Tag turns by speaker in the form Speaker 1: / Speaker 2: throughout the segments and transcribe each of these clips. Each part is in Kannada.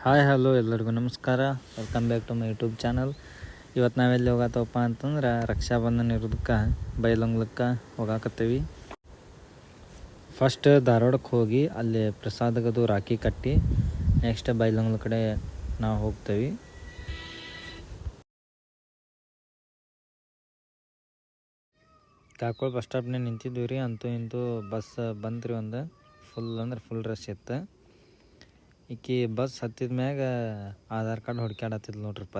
Speaker 1: ಹಾಯ್ ಹಲೋ ಎಲ್ಲರಿಗೂ ನಮಸ್ಕಾರ. Welcome back to my YouTube channel. ಇವತ್ತು ನಾವೆಲ್ಲಿ ಹೋಗತ್ತವಪ್ಪ ಅಂತಂದ್ರೆ ರಕ್ಷಾಬಂಧನ ಇರೋದಕ್ಕೆ ಬೈಲೊಂಗ್ಲಕ್ಕೆ ಹೋಗಾಕತ್ತೀವಿ. ಫಸ್ಟ್ ಧಾರವಾಡಕ್ಕೆ ಹೋಗಿ ಅಲ್ಲಿ ಪ್ರಸಾದಗದು ರಾಖಿ ಕಟ್ಟಿ ನೆಕ್ಸ್ಟ್ ಬೈಲೊಂಗ್ಲ ಕಡೆ ನಾವು ಹೋಗ್ತೇವೆ. ಕಾಕೋಳ ಬಸ್ ಸ್ಟಾಪ್ನಾಗ ನಿಂತಿದ್ವಿ ರೀ. ಅಂತೂ ಇಂತೂ ಬಸ್ ಬಂತ್ರಿ. ಒಂದು ಫುಲ್ ರಶ್ ಇತ್ತು. ಈಕಿ ಬಸ್ ಹತ್ತಿದ ಮ್ಯಾಗ ಆಧಾರ್ ಕಾರ್ಡ್ ಹುಡ್ಕ್ಯಾಡತ್ತಿದ್ಲು ನೋಡ್ರಿಪ್ಪ.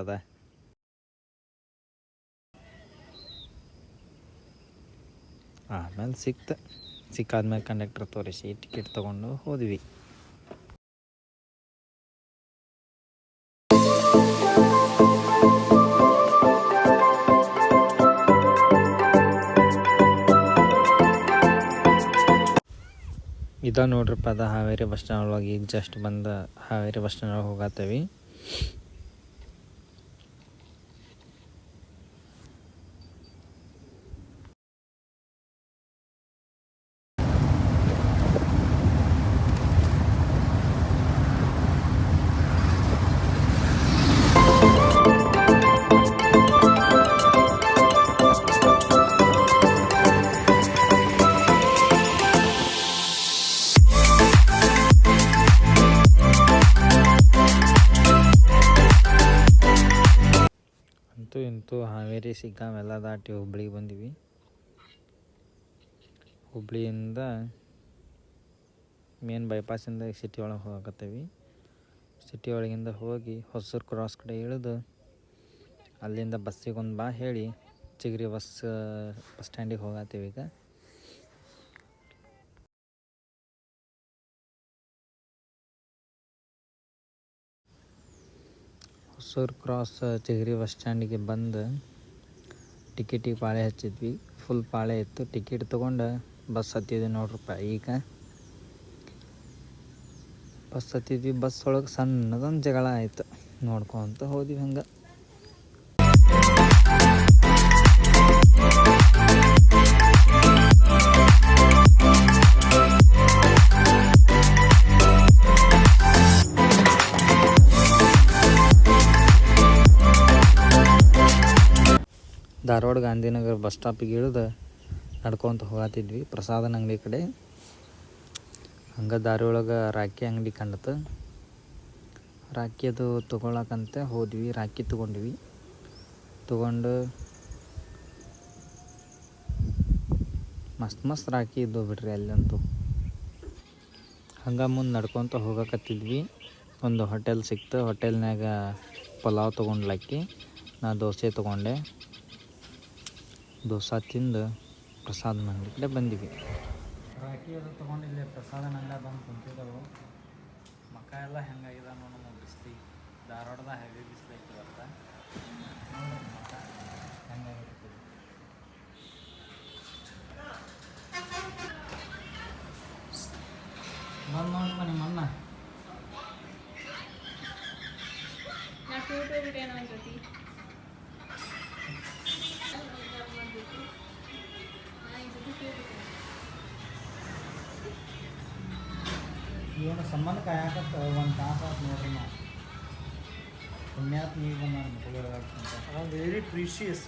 Speaker 1: ಆಮೇಲೆ ಸಿಕ್ಕಾದ್ಮೇಲೆ ಕಂಡಕ್ಟರ್ ತೋರಿಸಿ ಟಿಕೆಟ್ ತೊಗೊಂಡು ಹೋದ್ವಿ. ಇದ ನೋಡ್ರಿಪ್ಪ ಹಾವೇರಿ ಬಸ್ ಸ್ಟ್ಯಾಂಡ್ ಒಳಗೆ ಈಗ ಜಸ್ಟ್ ಬಂದು ಹಾವೇರಿ ಬಸ್ ಸ್ಟ್ಯಾಂಡ್ ಒಳಗೆ ಹೋಗತ್ತೇವಿ. ಇಂತೂ ಹಾವೇರಿ ಸಿಗ್ಗಾಮೆಲ್ಲ ದಾಟಿ ಹುಬ್ಳಿಗೆ ಬಂದಿವಿ. ಹುಬ್ಳಿಯಿಂದ ಮೇನ್ ಬೈಪಾಸಿಂದ ಸಿಟಿ ಒಳಗೆ ಹೋಗಕತ್ತೀವಿ. ಸಿಟಿ ಒಳಗಿಂದ ಹೋಗಿ ಹೊಸೂರು ಕ್ರಾಸ್ ಕಡೆ ಇಳಿದು ಅಲ್ಲಿಂದ ಬಸ್ಸಿಗೆ ಒಂದು ಬಾ ಹೇಳಿ ಚಿಗರಿ ಬಸ್ ಸ್ಟ್ಯಾಂಡಿಗೆ ಹೋಗತ್ತೀವಿ. ಈಗ ಹೊಸೂರು ಕ್ರಾಸ್ ಚಿಗರಿ ಬಸ್ ಸ್ಟ್ಯಾಂಡಿಗೆ ಬಂದು ಟಿಕೆಟಿಗೆ ಪಾಳೆ ಹಚ್ಚಿದ್ವಿ. ಫುಲ್ ಪಾಳೆ ಇತ್ತು. ಟಿಕೆಟ್ ತೊಗೊಂಡು ಬಸ್ ಹತ್ತಿದ್ವಿ ನೋಡ್ರಪ್ಪ. ಈಗ ಬಸ್ ಹತ್ತಿದ್ವಿ. ಬಸ್ ಒಳಗೆ ಸಣ್ಣದೊಂದು ಜಗಳ ಆಯಿತು. ನೋಡ್ಕೊತ ಹೋದ್ವಿ. ಹಂಗೆ ಧಾರವಾಡ ಗಾಂಧಿನಗರ ಬಸ್ ಸ್ಟಾಪಿಗೆ ಇಳಿದು ನಡ್ಕೊತ ಹೋಗತ್ತಿದ್ವಿ ಪ್ರಸಾದನ ಅಂಗಡಿ ಕಡೆ. ಹಂಗೆ ದಾರಿ ಒಳಗೆ ರಾಖಿ ಅಂಗಡಿ ಕಂಡತು. ರಾಖಿ ಅದು ತೊಗೊಳಕಂತ ಹೋದ್ವಿ. ರಾಖಿ ತೊಗೊಂಡು ಮಸ್ತ್ ರಾಖಿ ಇದ್ದವು ಬಿಡ್ರಿ ಅಲ್ಲಂತೂ. ಹಂಗೆ ಮುಂದೆ ನಡ್ಕೊತ ಹೋಗಕತ್ತಿದ್ವಿ. ಒಂದು ಹೋಟೆಲ್ ಸಿಕ್ತು. ಹೋಟೆಲ್ನಾಗ ಪಲಾವ್ ತೊಗೊಂಡ್ಲಕ್ಕಿ. ನಾ ದೋಸೆ ತೊಗೊಂಡೆ. ದೋಸೆ ತಿಂದು ಪ್ರಸಾದ ಅಂಗಡಿ ಕಡೆ ಬಂದಿವಿ. ರಾಖಿ ಅದು ತೊಗೊಂಡಿಲ್ಲ. ಪ್ರಸಾದನ ಅಂಗಡಿ ಬಂದು ಕುಂತಿದ್ದವು. ಮಕ್ಕ ಎಲ್ಲ ಹೆಂಗಾಗಿದೆ ನೋಡೋಣ. ಬಿಸ್ಲಿ ಧಾರವಾಡದಾಗ ಹೆವಿ ಬಿಸ್ಲು ಐತಿ ಇವತ್ತು. ಮಕ್ಕ ಹೆಂಗಾಗಿರ್ತದೆ. ಬಂದು ನೋಡಪ್ಪ ನಿಮ್ಮ ಅಣ್ಣ. ಇವನು ಸಂಬಂಧ ಕಾಯಕತ್ತ ಒಂದು ತಾಸು ಆಯ್ತು ನೋಡ್ರಿ. ನಾವು ಪುಣ್ಯಾತ್ ನೀವು ಬಂದ ವೆರಿ ಪ್ರೀಶಿಯಸ್.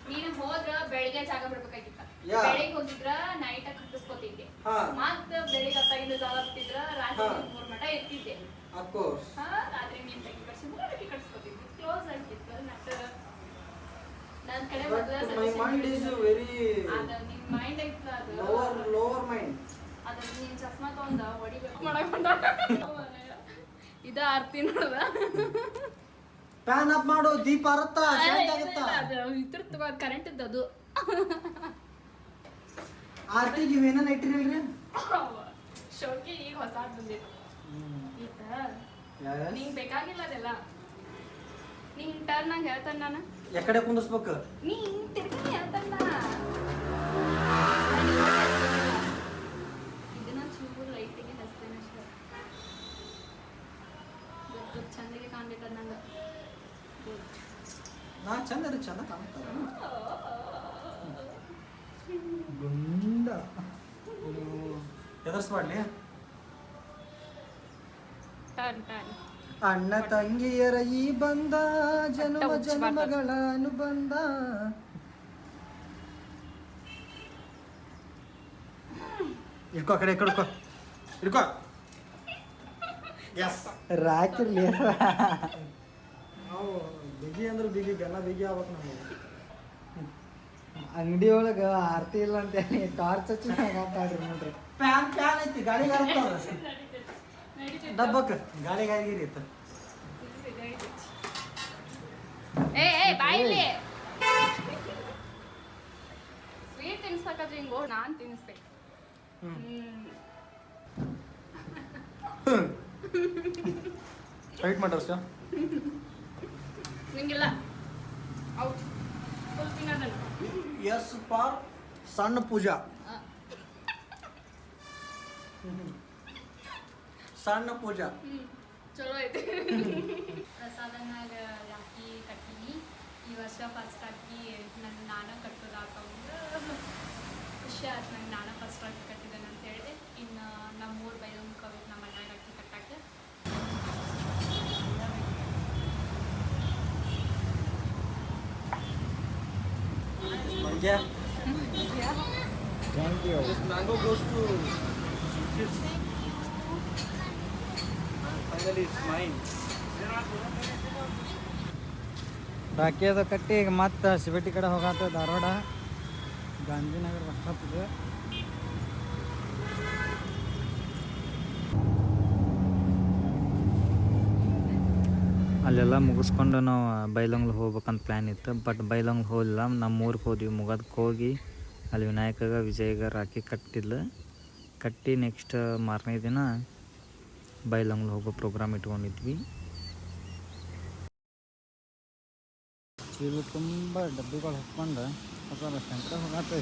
Speaker 2: ನೀನು ಹೋದ್ರ ಬೆಳಿಗ್ಗೆ ಜಾಗ ಬಿಡ್ಬೇಕಾಗಿತ್ತ. ಬೆಳಿಗ್ಗೆ ಹೋಗಿದ್ರ ನೈಟ್ ಕಟ್ಟಿಸ್ಕೊತಿದ್ದೆ. ಮತ್ತ ಬೆಳಿಗ್ಗೆ ಅತ್ತಾಗಿಂದ ಜಾಗ ಬಿಟ್ಟಿದ್ರ ರಾತ್ರಿ 3 ಮಟ ಇರ್ತಿದ್ದೆ. ರಾತ್ರಿ ನೀನ್ ತೆಗಿ ಕಟ್ಸಿದ್ರೆ ಅದಕ್ಕೆ ಕಟ್ಸ್ಕೊತಿದ್ದೆ. ಕ್ಲೋಸ್ ಆಗಿತ್ತು. ನನ್ನ ಕಡೆ ನಿನ್ ಮೈಂಡ್ ಐತ್ಲ ಅದು ಲೋವರ್ ಮೈಂಡ್. ಅದ ನೀನ್ ಚಸ್ಮಾ ತಗೊಂಡ ಹೊಡಿಬೇಕು ಮಾಡಕೊಂಡ ಇದ ಆರ್ತಿ ನೋಡದ.
Speaker 3: ಫ್ಯಾನ್ ಆಫ್ ಮಾಡು. ದೀಪ ಅರತ್ತ ಶಾಂತ ಆಗುತ್ತಾ.
Speaker 2: ಅದು ಇದ್ರ ತಗೋ ಕರೆಂಟ್ ಇದ್ದದು.
Speaker 3: ಆರ್ತಿಗೆ ಇವೇನ ಇಟ್ಟಿರಲ್ರಿ.
Speaker 2: ಶೋಕಿ ಈಗ ಹೊಸಾದ್ ಬಂದಿತ್ತು. ನಿಂಗೆ ಬೇಕಾಗಿಲ್ಲ ಅದೆಲ್ಲ. ನೀ ಟರ್ನ್ ಆಗಿ ಹೇಳ್ತಾನೆ. ನಾನು
Speaker 3: ಎಕಡೆ ಕುಂದಿಸ್ಬೇಕು.
Speaker 2: ನೀ ಹಿಂಗ್ ತಿರ್ಗಿ ಹೇಳ್ತಾನ. ಇದನ್ನ ಚೂರು ಲೈಟಿಗೆ ಹಚ್ತೇನೆ ಅಷ್ಟೇ. ಚಂದಿಗೆ ಕಾಣ್ಲಿಕ್ಕೆ ನಂಗೆ
Speaker 3: ನಾ ಚಂದ ರೀ ಚಂದ ಕಾಣ್ತಾರೆ ಗುಂಡ ಎದರ್ಸ್ಬಾಡ್ಲಿ
Speaker 2: ಟರ್ನ್ ಟರ್ನ್
Speaker 3: ಅಣ್ಣ ತಂಗಿಯರ ಈ ಬಂದ ಜನ್ಮ ಜನ್ಮಗಳ ಅನುಬಂಧ ಇಡ್ಕೋ ಆ ಕಡೆ ಕಡ್ಕೋ ಇಡ್ಕೋ ಎಸ್ ರಾಕಿರ್ಲಿ ನಾವು ಬಿಗಿ ಅಂದ್ರೆ ಬಿಗಿ ಗಲ್ಲ ಬಿಗಿ ಆಗ್ಬೇಕು ನಮಗೆ ಅಂಗಡಿ ಒಳಗೆ ಆರ್ತಿ ಇಲ್ಲ ಅಂತ ಹೇಳಿ ಟಾರ್ಚ್ ಹಚ್ಚಿ ಆಟಾಡ್ರಿ ನೋಡ್ರಿ ಪ್ಯಾನ್ ಪ್ಯಾನ್ ಐತಿ ಗಾಡಿ ಡಬ್ಬಕ್ಕೆ ಗಾಡಿ ಗಾಡಿಗಿರಿ ಇತ್ತು
Speaker 2: ಏ ಬಾಯಿಲಿ ಸ್ವೀಟ್ ತಿನ್ಸಕ್ಕಾದ್ರೆ ಹಿಂಗೋ ನಾನು ತಿನ್ನಿಸ್ಬೇಕು
Speaker 3: ಫೈಟ್ ಮಾಡ್ರಿ ಸರ್
Speaker 2: ನಿಂಗಿಲ್ಲ ಔಟ್ ಫುಲ್ ತಿನ್ನೋದಲ್ಲ
Speaker 3: ಎಸ್ ಪಾರ್ ಸಣ್ಣ ಪೂಜಾ ಸಣ್ಣ ಪೂಜಾ
Speaker 2: ಚಲೋ ಐತಿ ಪ್ರಸಾದನಾಗ ರಾಖಿ ಕಟ್ಟೀನಿ ಈ ವರ್ಷ ಫಸ್ಟ್ ರಾಖಿ ನಾನು ಕಟ್ಟೋದಾಕಂದ್ರೆ ಖುಷಿ ಆಯ್ತು ನಂಗೆ ನಾನು ಫಸ್ಟ್ ರಾಖಿ ಕಟ್ಟಿದ್ದೇನೆ ಅಂತ ಹೇಳಿ ಇನ್ನು ನಮ್ಮೂರು ಬೈಲೊಂದು ಕವಿಗೆ ನಮ್ಮ ಮನ್ಯಾಗ ರಾಖಿ ಕಟ್ಟಾಕೆ
Speaker 3: ಮಂಜಾ thank you mango goes to finally it's mine Rakhi ಅದು ಕಟ್ಟಿ ಈಗ ಮತ್ತೆ ಶಿವಟ್ಟಿ ಕಡೆ ಹೋಗತ್ತ ಧಾರವಾಡ ಗಾಂಧಿನಗರ ಬಸ್ ಸ್ಟಾಪ್ ಇದೆ ಅಲ್ಲೆಲ್ಲ ಮುಗಿಸ್ಕೊಂಡು ನಾವು ಬೈಲಂಗ್ಲ ಹೋಗ್ಬೇಕಂತ ಪ್ಲ್ಯಾನ್ ಇತ್ತು ಬಟ್ ಬೈಲಂಗ್ಲ ಹೋಗಲಿಲ್ಲ ನಮ್ಮ ಊರಿಗೆ ಹೋದ್ವಿ ಮುಗದಕ್ಕೆ ಹೋಗಿ ಅಲ್ಲಿ ವಿನಾಯಕಗ ವಿಜಯಗ ರಾಖಿ ಕಟ್ಟಿದ್ಲು ಕಟ್ಟಿ ನೆಕ್ಸ್ಟ್ ಮಾರನೇ ದಿನ ಬೈಲಂಗ್ಲ ಹೋಗೋ ಪ್ರೋಗ್ರಾಮ್ ಇಟ್ಕೊಂಡಿದ್ವಿ ಇದು ತುಂಬ ಡಬ್ಬಿಗಳು ಹೊತ್ಕೊಂಡು ಹೊಸ ಸೆಂಟ್ರ್ ಹೋಗತ್ತೆ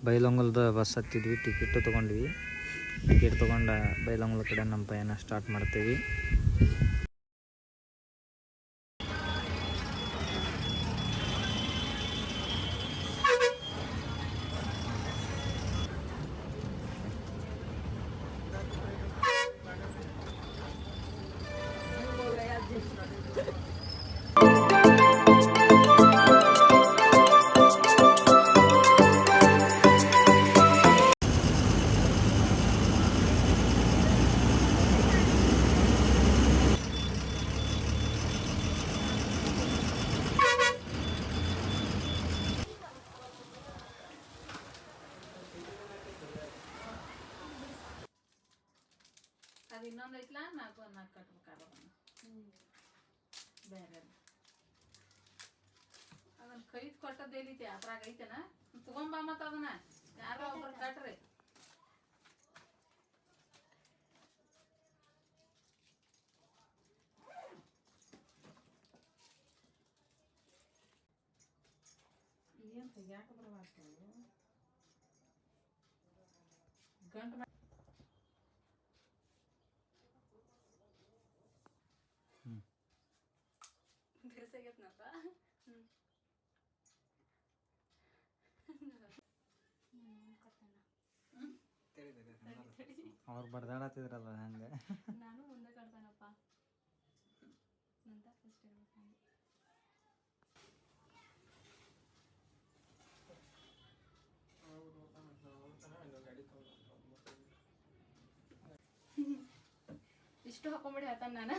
Speaker 3: ಬೈಲಂಗಲ್ದ ಬಸ್ ಹತ್ತಿದ್ವಿ ಟಿಕೆಟ್ ತೊಗೊಂಡ್ವಿ ಟಿಕೆಟ್ ತೊಗೊಂಡು ಬೈಲಂಗಲ ಕಡೆ ನಮ್ಮ ಪಯಣ ಸ್ಟಾರ್ಟ್ ಮಾಡ್ತೀವಿ
Speaker 2: ಅದು ಇನ್ನೊಂದು ಐತ್ಲಾ ನಾಲ್ಕು ಕಟ್ಬೇಕಾಗ ಬೇರೆ ಅದನ್ನ ಕೈತ್ ಕೊಟ್ಟದ್ದೇಲೈತಿ ಅದ್ರಾಗ ಐತೆನ ತಗೊಂಬ ಮತ್ತ ಅದನ್ನ ಯಾರೋ ಒಬ್ರು ಕಟ್ರಿ ಏನ್ ತೆಗ್ಯಾಕ ಬರಬಾರ್ದು ಗಂಟು ಬಿರ್ಸಾಗೈತ್ನಪ್ಪ
Speaker 3: ಅವ್ರು ಬಡ್ದಾಡತ್ತಿದ್ರಲ್ಲ ಹಂಗೆ
Speaker 2: ನಾನು ಮುಂದೆ ಕಟ್ತಾನಪ್ಪ ಅಂತ ಫಸ್ಟ್ ಹೇಳ್ಬೇಕು ಇಷ್ಟು ಹಾಕೊಂಬಿಡಿ ಆತ ನಾನು